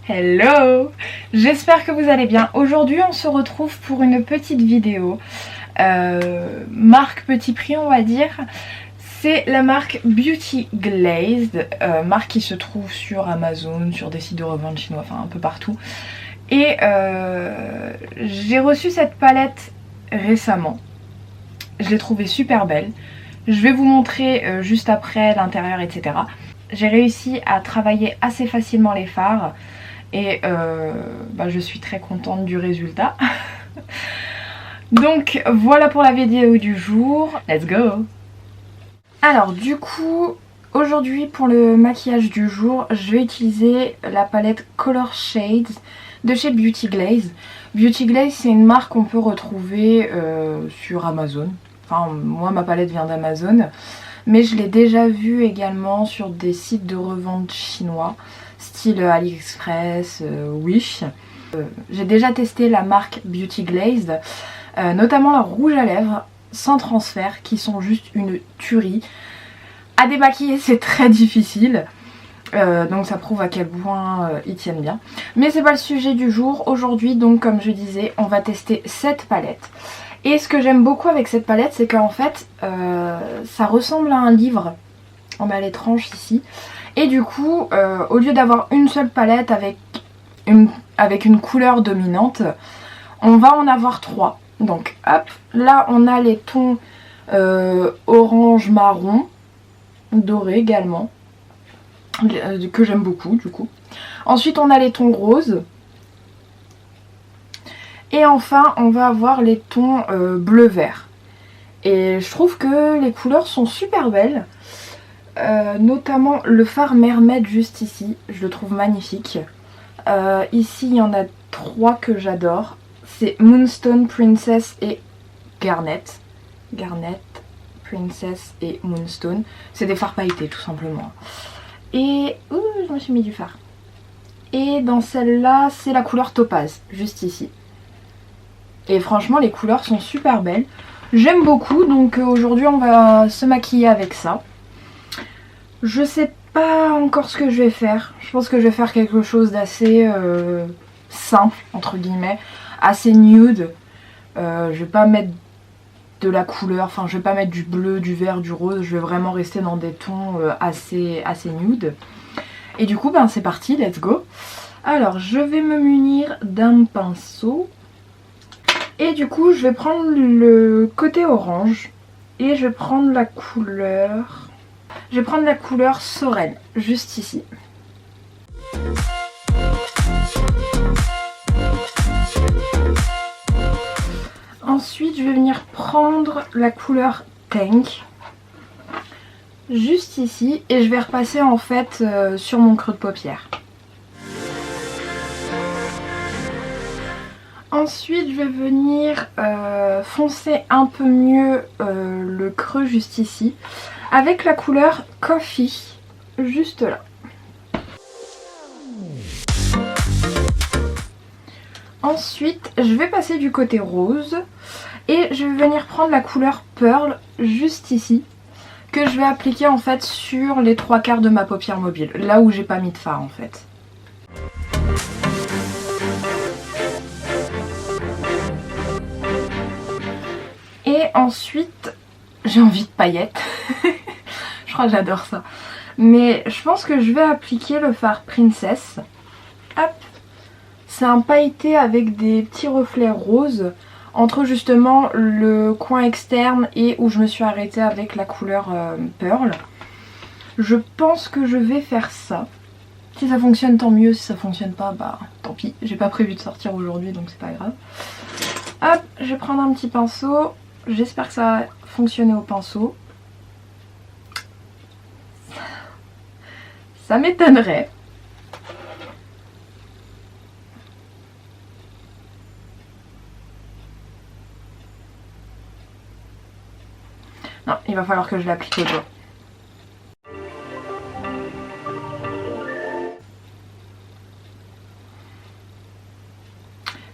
Hello! J'espère que vous allez bien. Aujourd'hui on se retrouve pour une petite vidéo. Marque petit prix on va dire. C'est la marque Beauty Glazed, marque qui se trouve sur Amazon, sur des sites de revente chinois, enfin un peu partout. Et j'ai reçu cette palette récemment. Je l'ai trouvée super belle. Je vais vous montrer juste après l'intérieur, etc. J'ai réussi à travailler assez facilement les fards. Et je suis très contente du résultat. Donc voilà pour la vidéo du jour. Let's go! Alors du coup, aujourd'hui pour le maquillage du jour, je vais utiliser la palette Color Shades de chez Beauty Glazed. Beauty Glazed, c'est une marque qu'on peut retrouver sur Amazon. Enfin, moi ma palette vient d'Amazon. Mais je l'ai déjà vue également sur des sites de revente chinois. Style AliExpress, Wish. J'ai déjà testé la marque Beauty Glazed, notamment leur rouge à lèvres sans transfert qui sont juste une tuerie. À démaquiller c'est très difficile, donc ça prouve à quel point ils tiennent bien. Mais c'est pas le sujet du jour. Aujourd'hui donc comme je disais on va tester cette palette. Et ce que j'aime beaucoup avec cette palette c'est qu'en fait ça ressemble à un livre. On a les tranches ici. Et du coup, au lieu d'avoir une seule palette avec une couleur dominante, on va en avoir trois. Donc hop, là on a les tons orange marron, doré également, que j'aime beaucoup du coup. Ensuite on a les tons roses. Et enfin on va avoir les tons bleu-vert. Et je trouve que les couleurs sont super belles. Notamment le fard Mermaid juste ici, je le trouve magnifique. Ici il y en a trois que j'adore. C'est Moonstone, Princess et Garnet. Garnet, Princess et Moonstone. C'est des fards pailletés tout simplement. Et... ouh, je me suis mis du fard. Et dans celle-là, c'est la couleur Topaz, juste ici. Et franchement les couleurs sont super belles. J'aime beaucoup, donc aujourd'hui on va se maquiller avec ça. Je sais pas encore ce que je vais faire. Je pense que je vais faire quelque chose d'assez simple, entre guillemets. Assez nude. Je vais pas mettre de la couleur, enfin je vais pas mettre du bleu, du vert, du rose. Je vais vraiment rester dans des tons assez nude. Et du coup, ben c'est parti, let's go. Alors, je vais me munir d'un pinceau. Et du coup, je vais prendre le côté orange. Et je vais prendre la couleur... Je vais prendre la couleur Sorel, juste ici. Ensuite, je vais venir prendre la couleur Tank, juste ici. Et je vais repasser en fait sur mon creux de paupière. Ensuite, je vais venir foncer un peu mieux le creux juste ici. Avec la couleur Coffee, juste là. Ensuite, je vais passer du côté rose. Et je vais venir prendre la couleur Pearl, juste ici. Que je vais appliquer en fait sur les trois quarts de ma paupière mobile. Là où j'ai pas mis de fard en fait. Et ensuite, j'ai envie de paillettes. Je crois que j'adore ça. Mais je pense que je vais appliquer le fard Princess. Hop. C'est un pailleté avec des petits reflets roses. Entre justement le coin externe et où je me suis arrêtée avec la couleur Pearl. Je pense que je vais faire ça. Si ça fonctionne tant mieux, si ça fonctionne pas, bah tant pis. J'ai pas prévu de sortir aujourd'hui donc c'est pas grave. Hop, je vais prendre un petit pinceau. J'espère que ça va fonctionner au pinceau. Ça m'étonnerait. Non, il va falloir que je l'applique au doigt.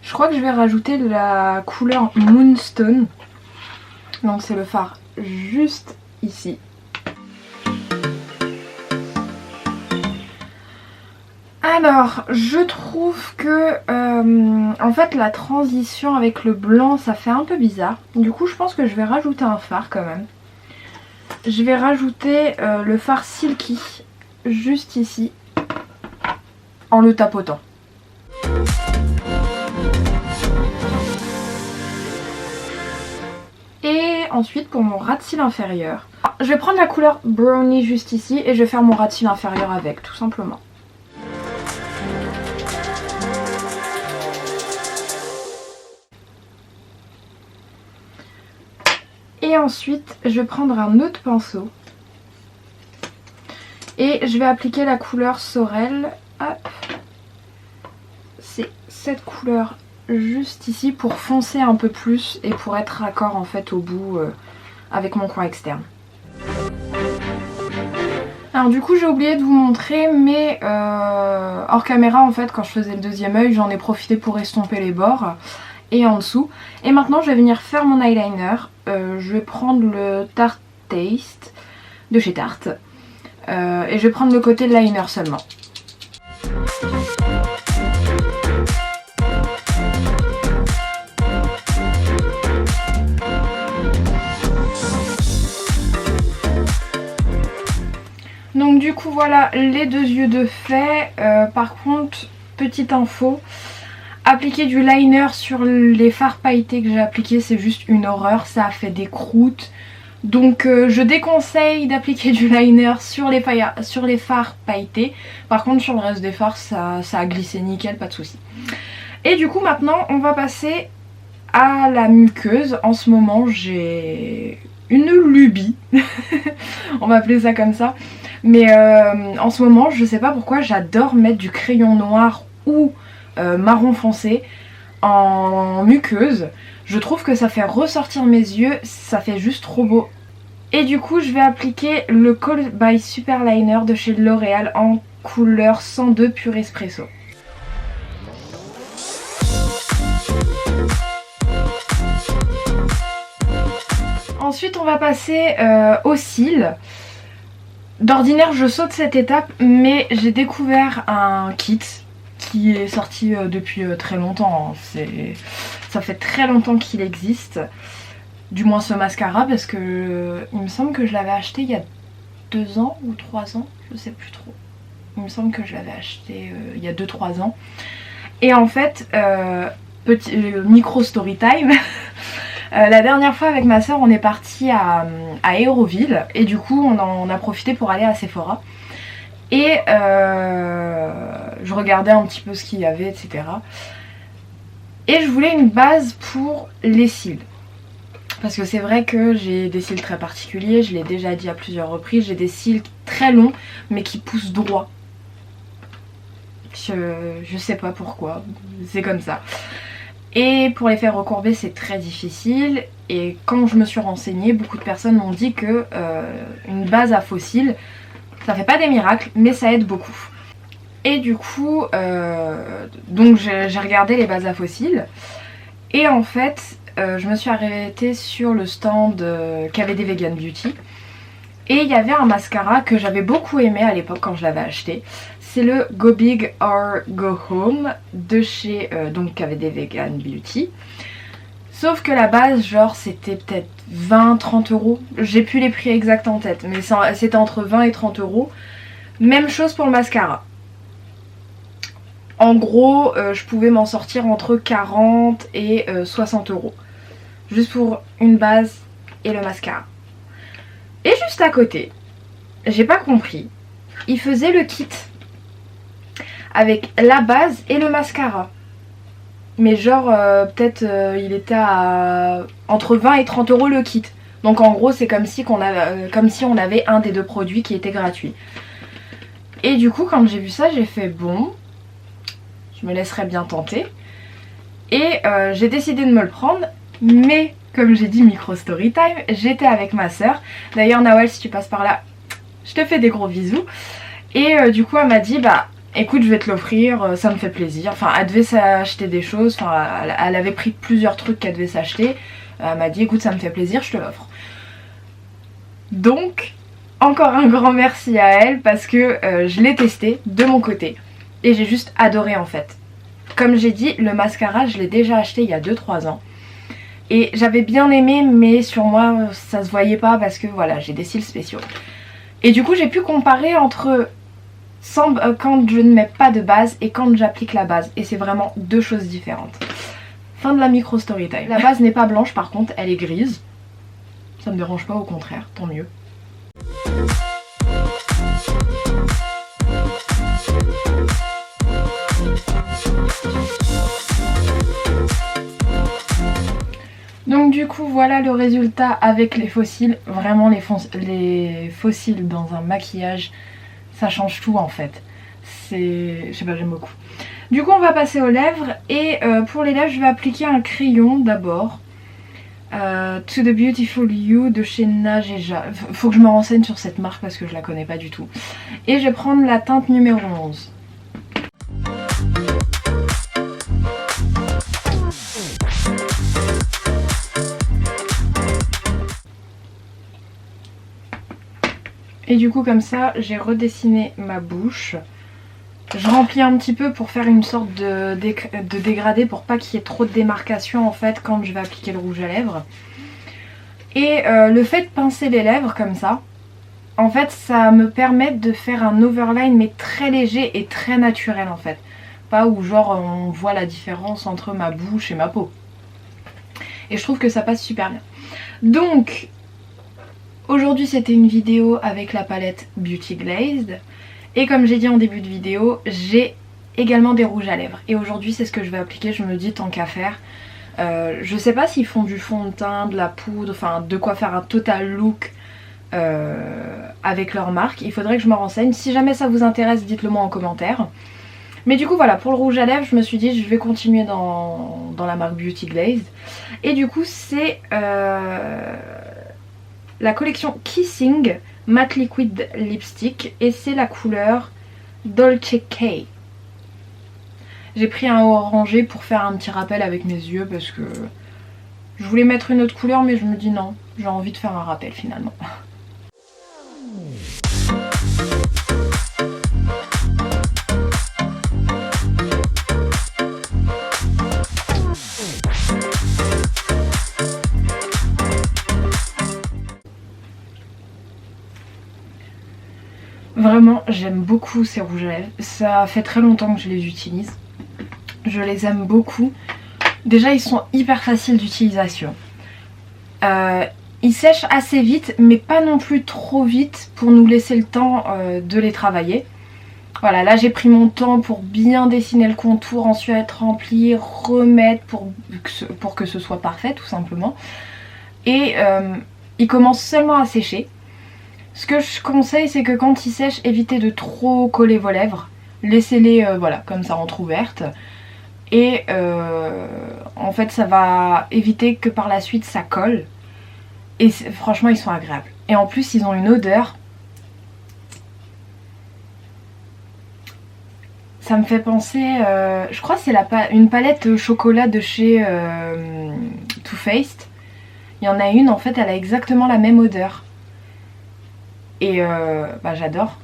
Je crois que je vais rajouter de la couleur Moonstone. Donc c'est le fard juste ici. Alors, je trouve que en fait la transition avec le blanc ça fait un peu bizarre. Du coup je pense que je vais rajouter un fard quand même. Je vais rajouter le fard Silky juste ici en le tapotant. Et ensuite pour mon ras de cils inférieur, je vais prendre la couleur Brownie juste ici et je vais faire mon ras de cils inférieur avec tout simplement. Et ensuite, je vais prendre un autre pinceau et je vais appliquer la couleur Sorel. Hop. C'est cette couleur juste ici pour foncer un peu plus et pour être raccord en fait au bout avec mon coin externe. Alors du coup j'ai oublié de vous montrer mais hors caméra en fait quand je faisais le deuxième œil j'en ai profité pour estomper les bords et en dessous. Et maintenant je vais venir faire mon eyeliner. Je vais prendre le Tarte Taste de chez Tarte et je vais prendre le côté de liner seulement. Donc du coup voilà les deux yeux de fait. Par contre petite info, appliquer du liner sur les fards pailletés que j'ai appliqués c'est juste une horreur, ça a fait des croûtes. Donc je déconseille d'appliquer du liner sur les fards pailletés. Par contre sur le reste des fards ça a glissé nickel, pas de souci. Et du coup maintenant on va passer à la muqueuse. En ce moment j'ai une lubie, on va appeler ça comme ça. Mais en ce moment je sais pas pourquoi j'adore mettre du crayon noir ou marron foncé en muqueuse. Je trouve que ça fait ressortir mes yeux, ça fait juste trop beau. Et du coup je vais appliquer le Call by Superliner de chez L'Oréal en couleur 102 Pur Espresso. Ensuite on va passer aux cils. D'ordinaire je saute cette étape mais j'ai découvert un kit qui est sorti depuis très longtemps. Ça fait très longtemps qu'il existe. Du moins ce mascara parce que il me semble que je l'avais acheté il y a 2 ans ou 3 ans. Je sais plus trop. Il me semble que je l'avais acheté il y a 2-3 ans. Et en fait, petit micro story time. La dernière fois avec ma soeur on est parti à Hérouville et du coup on en a profité pour aller à Sephora. Et je regardais un petit peu ce qu'il y avait, etc. Et je voulais une base pour les cils. Parce que c'est vrai que j'ai des cils très particuliers, je l'ai déjà dit à plusieurs reprises. J'ai des cils très longs mais qui poussent droit. Je sais pas pourquoi, c'est comme ça. Et pour les faire recourber c'est très difficile. Et quand je me suis renseignée, beaucoup de personnes m'ont dit que une base à faux cils, ça fait pas des miracles mais ça aide beaucoup. Et du coup donc j'ai regardé les bases à faux cils. Et en fait je me suis arrêtée sur le stand KVD Vegan Beauty. Et il y avait un mascara que j'avais beaucoup aimé à l'époque quand je l'avais acheté. C'est le Go Big or Go Home de chez donc KVD Vegan Beauty. Sauf que la base genre c'était peut-être 20-30 euros. J'ai plus les prix exacts en tête mais c'était entre 20 et 30 euros. Même chose pour le mascara. En gros je pouvais m'en sortir entre 40 et 60 euros. Juste pour une base et le mascara. Et juste à côté, j'ai pas compris, il faisait le kit avec la base et le mascara. Mais genre peut-être il était à entre 20 et 30 euros le kit. Donc en gros c'est comme si on avait un des deux produits qui était gratuit. Et du coup quand j'ai vu ça j'ai fait bon, je me laisserai bien tenter. Et j'ai décidé de me le prendre. Mais comme j'ai dit micro story time, j'étais avec ma soeur. D'ailleurs Nawel si tu passes par là, je te fais des gros bisous. Et du coup elle m'a dit bah écoute je vais te l'offrir, ça me fait plaisir. Enfin elle devait s'acheter des choses, enfin elle avait pris plusieurs trucs qu'elle devait s'acheter. Elle m'a dit écoute ça me fait plaisir, je te l'offre. Donc encore un grand merci à elle parce que je l'ai testé de mon côté. Et j'ai juste adoré en fait. Comme j'ai dit, le mascara je l'ai déjà acheté il y a 2-3 ans. Et j'avais bien aimé, mais sur moi ça se voyait pas parce que voilà, j'ai des cils spéciaux. Et du coup j'ai pu comparer entre quand je ne mets pas de base et quand j'applique la base. Et c'est vraiment deux choses différentes. Fin de la micro story time. La base n'est pas blanche par contre, elle est grise. Ça me dérange pas, au contraire, tant mieux. Donc du coup voilà le résultat avec les faux cils. Vraiment les faux cils dans un maquillage, ça change tout en fait. Je sais pas, j'aime beaucoup. Du coup on va passer aux lèvres et pour les lèvres je vais appliquer un crayon d'abord. To the Beautiful You de chez Najeja. Faut que je me renseigne sur cette marque parce que je la connais pas du tout. Et je vais prendre la teinte numéro 11. Et du coup comme ça j'ai redessiné ma bouche. Je remplis un petit peu pour faire une sorte de dégradé pour pas qu'il y ait trop de démarcation en fait quand je vais appliquer le rouge à lèvres. Et le fait de pincer les lèvres comme ça, en fait ça me permet de faire un overline mais très léger et très naturel en fait. Pas où genre on voit la différence entre ma bouche et ma peau. Et je trouve que ça passe super bien. Donc aujourd'hui c'était une vidéo avec la palette Beauty Glazed. Et comme j'ai dit en début de vidéo, j'ai également des rouges à lèvres. Et aujourd'hui c'est ce que je vais appliquer, je me dis tant qu'à faire. Je sais pas s'ils font du fond de teint, de la poudre, enfin de quoi faire un total look avec leur marque. Il faudrait que je me renseigne. Si jamais ça vous intéresse, dites-le moi en commentaire. Mais du coup voilà, pour le rouge à lèvres, je me suis dit je vais continuer dans la marque Beauty Glazed. Et du coup c'est la collection Kissing Matte Liquid Lipstick et c'est la couleur Dolce K. J'ai pris un orangé pour faire un petit rappel avec mes yeux parce que je voulais mettre une autre couleur mais je me dis non, j'ai envie de faire un rappel finalement. Vraiment j'aime beaucoup ces rouges à lèvres, ça fait très longtemps que je les utilise. Je les aime beaucoup. Déjà ils sont hyper faciles d'utilisation. Ils sèchent assez vite mais pas non plus trop vite pour nous laisser le temps de les travailler. Voilà, là j'ai pris mon temps pour bien dessiner le contour, ensuite remplir, remettre pour que ce soit parfait tout simplement. Et ils commencent seulement à sécher. Ce que je conseille c'est que quand ils sèchent, évitez de trop coller vos lèvres. Laissez-les voilà, comme ça entrouvertes. Et en fait ça va éviter que par la suite ça colle. Et franchement ils sont agréables. Et en plus ils ont une odeur. Ça me fait penser, je crois que c'est une palette chocolat de chez Too Faced. Il y en a une en fait, elle a exactement la même odeur. Et bah, j'adore.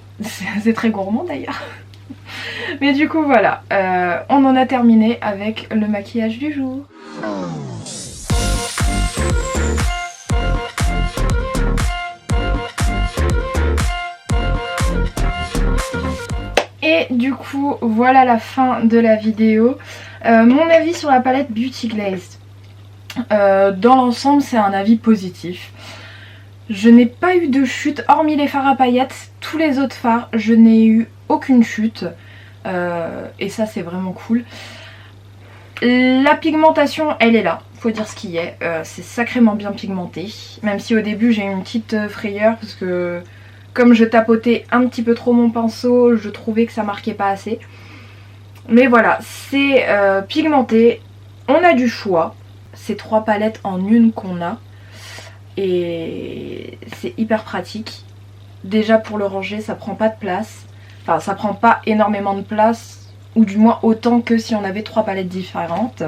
C'est très gourmand d'ailleurs. Mais du coup voilà, on en a terminé avec le maquillage du jour. Et du coup voilà la fin de la vidéo. Mon avis sur la palette Beauty Glazed. Dans l'ensemble c'est un avis positif. Je n'ai pas eu de chute, hormis les fards à paillettes, tous les autres fards, je n'ai eu aucune chute. Et ça c'est vraiment cool. La pigmentation elle est là, faut dire ce qui est, c'est sacrément bien pigmenté. Même si au début j'ai eu une petite frayeur parce que comme je tapotais un petit peu trop mon pinceau, je trouvais que ça marquait pas assez. Mais voilà, c'est pigmenté, on a du choix, c'est 3 palettes en une qu'on a. Et c'est hyper pratique. Déjà pour le ranger ça prend pas de place. Enfin ça prend pas énormément de place. Ou du moins autant que si on avait 3 palettes différentes.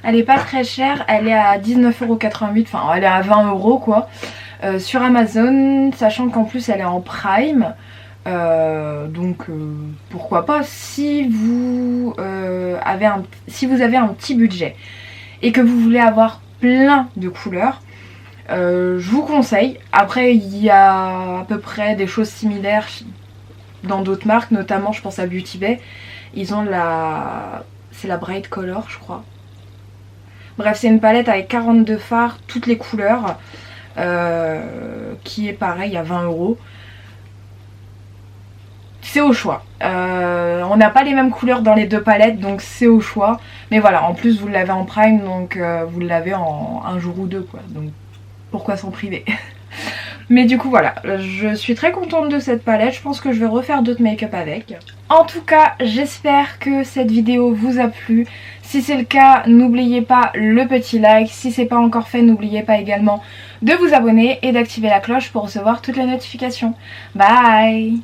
Elle est pas très chère. Elle est à 19,88€. Enfin elle est à 20€ quoi. Sur Amazon. Sachant qu'en plus elle est en Prime. Donc pourquoi pas, si vous avez un petit budget et que vous voulez avoir plein de couleurs, je vous conseille. Après il y a à peu près des choses similaires dans d'autres marques, notamment je pense à Beauty Bay. Ils ont c'est la Bright Color je crois. Bref, c'est une palette avec 42 fards, toutes les couleurs, qui est pareil à 20 €. C'est au choix. On n'a pas les mêmes couleurs dans les deux palettes, donc c'est au choix. Mais voilà, en plus vous l'avez en prime, donc vous l'avez en un jour ou deux, quoi. Donc pourquoi s'en priver? Mais du coup voilà, je suis très contente de cette palette, je pense que je vais refaire d'autres make-up avec. En tout cas, j'espère que cette vidéo vous a plu. Si c'est le cas, n'oubliez pas le petit like. Si c'est pas encore fait, n'oubliez pas également de vous abonner et d'activer la cloche pour recevoir toutes les notifications. Bye!